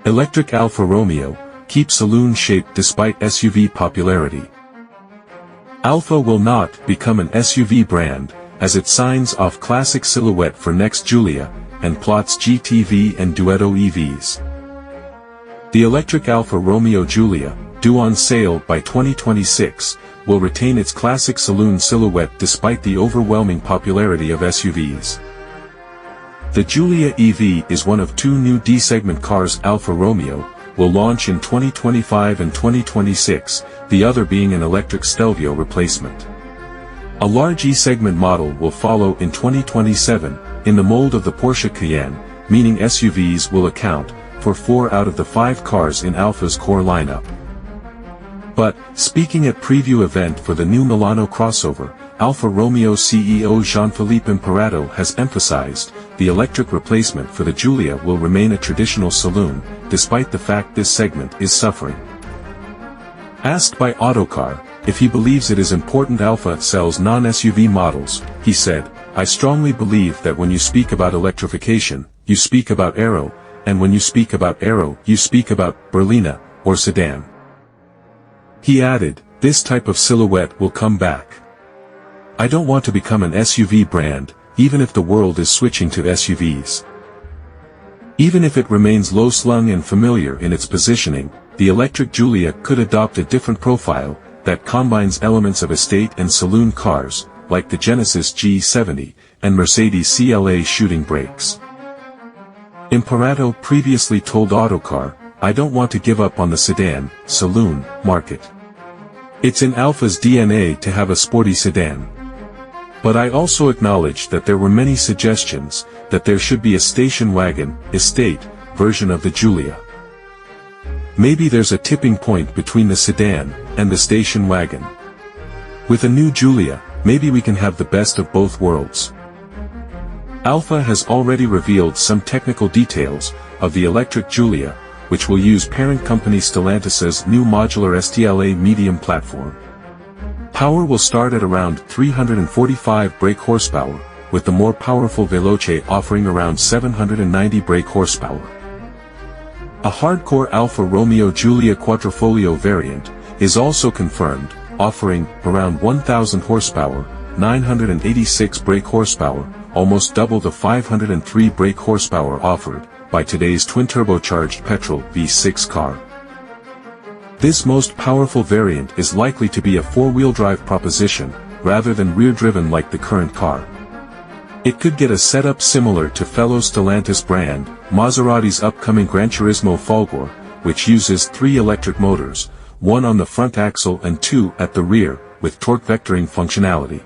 Electric Alfa Romeo, keep saloon shape despite SUV popularity. Alfa will not become an SUV brand, as it signs off classic silhouette for next Giulia, and plots GTV and Duetto EVs. The electric Alfa Romeo Giulia, due on sale by 2026, will retain its classic saloon silhouette despite the overwhelming popularity of SUVs. The Giulia EV is one of two new D-segment cars Alfa Romeo will launch in 2025 and 2026, the other being an electric Stelvio replacement. A large E-segment model will follow in 2027, in the mold of the Porsche Cayenne, meaning SUVs will account for 4 out of the 5 cars in Alfa's core lineup. But, speaking at preview event for the new Milano crossover, Alfa Romeo CEO Jean-Philippe Imperato has emphasized, the electric replacement for the Giulia will remain a traditional saloon, despite the fact this segment is suffering. Asked by Autocar, if he believes it is important Alfa sells non-SUV models, he said, "I strongly believe that when you speak about electrification, you speak about aero, and when you speak about aero, you speak about berlina, or sedan." He added, "This type of silhouette will come back. I don't want to become an SUV brand, even if the world is switching to SUVs. Even if it remains low-slung and familiar in its positioning, the electric Giulia could adopt a different profile, that combines elements of estate and saloon cars, like the Genesis G70, and Mercedes CLA shooting brakes." Imperato previously told Autocar, "I don't want to give up on the sedan, saloon, market. It's in Alfa's DNA to have a sporty sedan. But I also acknowledge that there were many suggestions, that there should be a station wagon, estate, version of the Giulia. Maybe there's a tipping point between the sedan, and the station wagon. With a new Giulia, maybe we can have the best of both worlds." Alfa has already revealed some technical details, of the electric Giulia, which will use parent company Stellantis's new modular STLA medium platform. Power will start at around 345 brake horsepower, with the more powerful Veloce offering around 790 brake horsepower. A hardcore Alfa Romeo Giulia Quattrofolio variant is also confirmed, offering around 1000 horsepower, 986 brake horsepower, almost double the 503 brake horsepower offered by today's twin-turbocharged petrol V6 car. This most powerful variant is likely to be a four-wheel drive proposition, rather than rear-driven like the current car. It could get a setup similar to fellow Stellantis brand, Maserati's upcoming Gran Turismo Folgore, which uses 3 electric motors, 1 on the front axle and 2 at the rear, with torque vectoring functionality.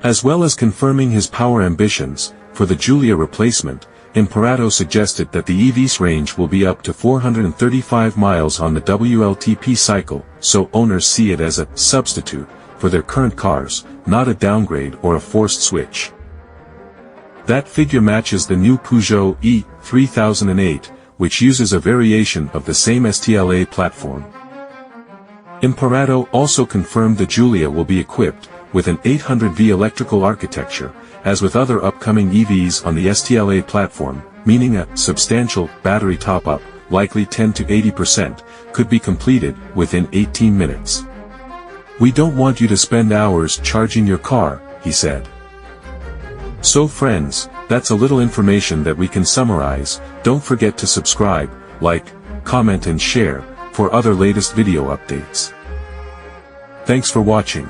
As well as confirming his power ambitions, for the Giulia replacement, Imperato suggested that the EV's range will be up to 435 miles on the WLTP cycle, so owners see it as a substitute for their current cars, not a downgrade or a forced switch. That figure matches the new Peugeot E3008, which uses a variation of the same STLA platform. Imperato also confirmed the Giulia will be equipped with an 800V electrical architecture, as with other upcoming EVs on the STLA platform, meaning a substantial battery top-up, likely 10 to 80%, could be completed within 18 minutes. "We don't want you to spend hours charging your car," he said. So friends, that's a little information that we can summarize. Don't forget to subscribe, like, comment and share, for other latest video updates. Thanks for watching.